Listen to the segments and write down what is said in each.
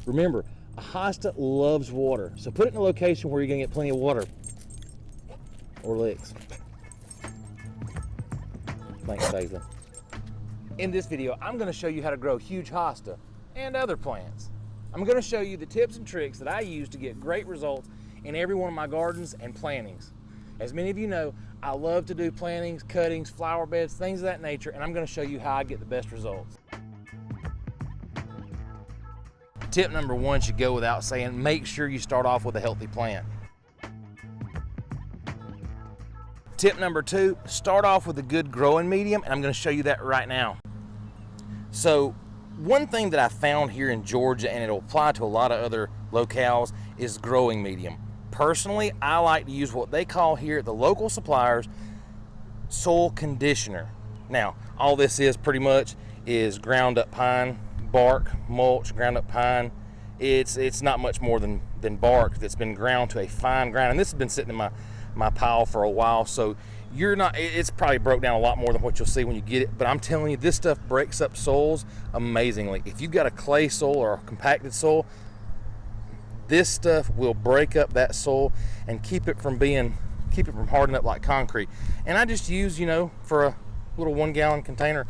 Remember, a hosta loves water, so put it in a location where you're gonna get plenty of water or licks. Thanks, Paisley. In this video, I'm gonna show you how to grow huge hosta and other plants. I'm gonna show you the tips and tricks that I use to get great results in every one of my gardens and plantings. As many of you know, I love to do plantings, cuttings, flower beds, things of that nature, and I'm gonna show you how I get the best results. Tip number one should go without saying, make sure you start off with a healthy plant. Tip number two, start off with a good growing medium, and I'm gonna show you that right now. So, one thing that I found here in Georgia, and it'll apply to a lot of other locales, is growing medium. Personally, I like to use what they call here at the local suppliers soil conditioner. Now, all this is pretty much is ground up pine, bark, mulch, ground up pine. It's not much more than bark that's been ground to a fine grind, and this has been sitting in my pile for a while, so it's probably broke down a lot more than what you'll see when you get it, but I'm telling you, this stuff breaks up soils amazingly. If you've got a clay soil or a compacted soil, this stuff will break up that soil and keep it from hardening up like concrete. And I just use, for a little 1 gallon container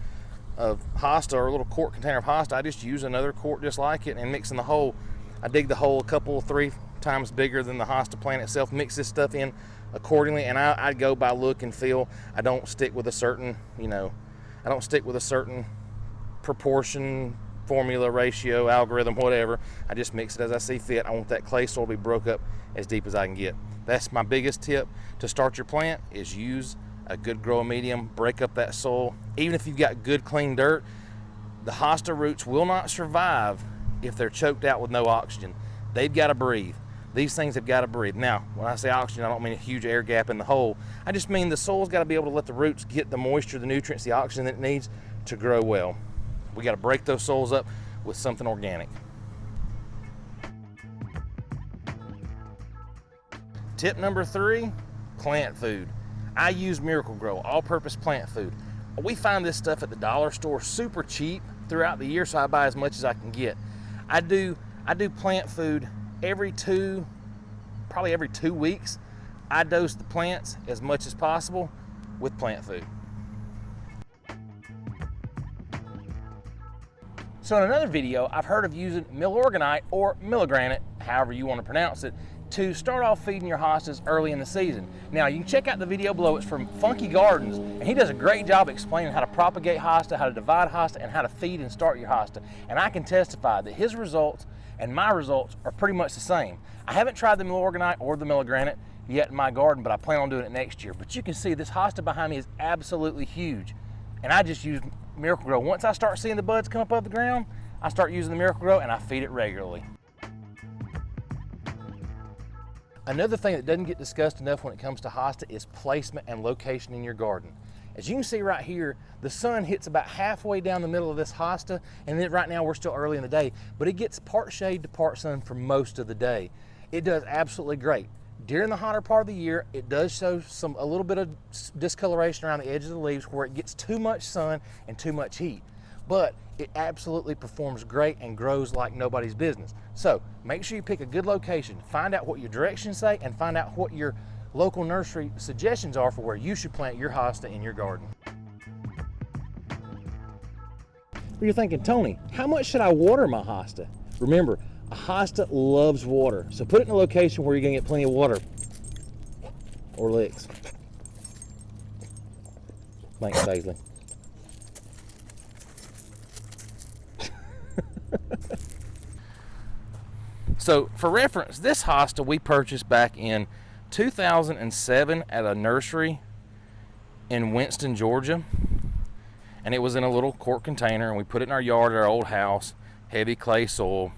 of hosta, or a little quart container of hosta, I just use another quart just like it and mix in the hole. I dig the hole 3 times bigger than the hosta plant itself, mix this stuff in accordingly, and I go by look and feel. I don't stick with a certain, proportion, formula, ratio, algorithm, whatever. I just mix it as I see fit. I want that clay soil to be broke up as deep as I can get. That's my biggest tip to start your plant, is use a good growing medium, break up that soil. Even if you've got good clean dirt, the hosta roots will not survive if they're choked out with no oxygen. They've got to breathe. These things have got to breathe. Now, when I say oxygen, I don't mean a huge air gap in the hole. I just mean the soil's got to be able to let the roots get the moisture, the nutrients, the oxygen that it needs to grow well. We got to break those soils up with something organic. Tip number 3, plant food. I use MIRACLEGRO, all-purpose plant food. We find this stuff at the dollar store super cheap throughout the year, so I buy as much as I can get. I do plant food probably every 2 weeks. I dose the plants as much as possible with plant food. So in another video, I've heard of using MILORGANITE or MILOGRANITE, however you want to pronounce it, to start off feeding your hostas early in the season. Now, you can check out the video below. It's from Funky Gardens, and he does a great job explaining how to propagate hosta, how to divide hosta, and how to feed and start your hosta. And I can testify that his results and my results are pretty much the same. I haven't tried the MILORGANITE or the MILOGRANITE yet in my garden, but I plan on doing it next year. But you can see this hosta behind me is absolutely huge. And I just use MIRACLEGRO. Once I start seeing the buds come up above the ground, I start using the MIRACLEGRO and I feed it regularly. Another thing that doesn't get discussed enough when it comes to hosta is placement and location in your garden. As you can see right here, the sun hits about halfway down the middle of this hosta, and then right now we're still early in the day, but it gets part shade to part sun for most of the day. It does absolutely great. During the hotter part of the year, it does show a little bit of discoloration around the edges of the leaves where it gets too much sun and too much heat. But it absolutely performs great and grows like nobody's business. So make sure you pick a good location, find out what your directions say, and find out what your local nursery suggestions are for where you should plant your hosta in your garden. You're thinking, Tony, how much should I water my hosta? Remember, a hosta loves water, so put it in a location where you're gonna get plenty of water or licks. Thanks, Paisley. So for reference, this hosta we purchased back in 2007 at a nursery in Winston, Georgia. And it was in a little quart container, and we put it in our yard at our old house, heavy clay soil,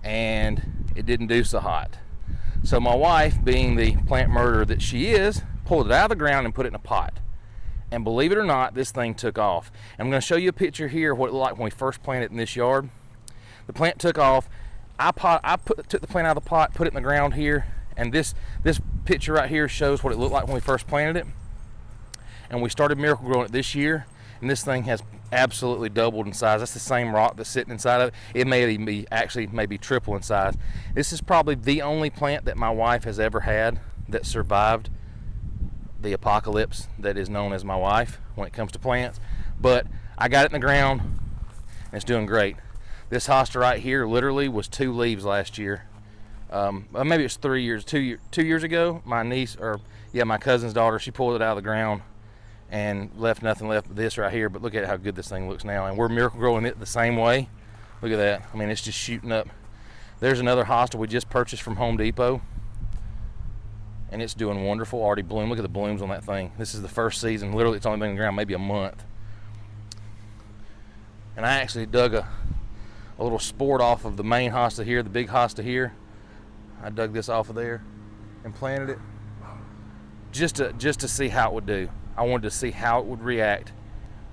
and it didn't do so hot. So my wife, being the plant murderer that she is, pulled it out of the ground and put it in a pot. And believe it or not, this thing took off. And I'm going to show you a picture here of what it looked like when we first planted it in this yard. The plant took off. I took the plant out of the pot, put it in the ground here, and this picture right here shows what it looked like when we first planted it. And we started MIRACLEGRO it this year, and this thing has absolutely doubled in size. That's the same rock that's sitting inside of it. It may even be actually maybe triple in size. This is probably the only plant that my wife has ever had that survived the apocalypse that is known as my wife when it comes to plants. But I got it in the ground and it's doing great. This hosta right here literally was 2 leaves last year. Maybe it's 3 years, 2 years ago. My niece, or yeah, my cousin's daughter, she pulled it out of the ground and left nothing left but this right here. But look at how good this thing looks now, and we're miracle growing it the same way. Look at that. I mean, it's just shooting up. There's another hosta we just purchased from Home Depot, and it's doing wonderful. Already bloom. Look at the blooms on that thing. This is the first season. Literally, it's only been in the ground maybe a month. And I actually dug a little sport off of the main hosta here, the big hosta here. I dug this off of there and planted it just to see how it would do. I wanted to see how it would react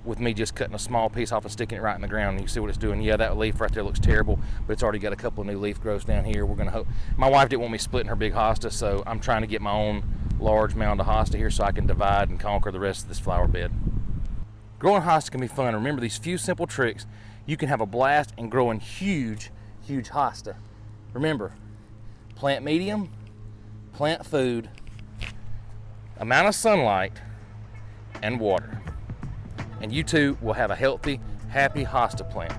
with me just cutting a small piece off and sticking it right in the ground. And you see what it's doing. Yeah, that leaf right there looks terrible, but it's already got a couple of new leaf growths down here. We're gonna hope. My wife didn't want me splitting her big hosta, so I'm trying to get my own large mound of hosta here so I can divide and conquer the rest of this flower bed. Growing hosta can be fun. Remember these few simple tricks. You can have a blast in growing huge hosta. Remember, plant medium, plant food, amount of sunlight, and water. And you too will have a healthy, happy hosta plant.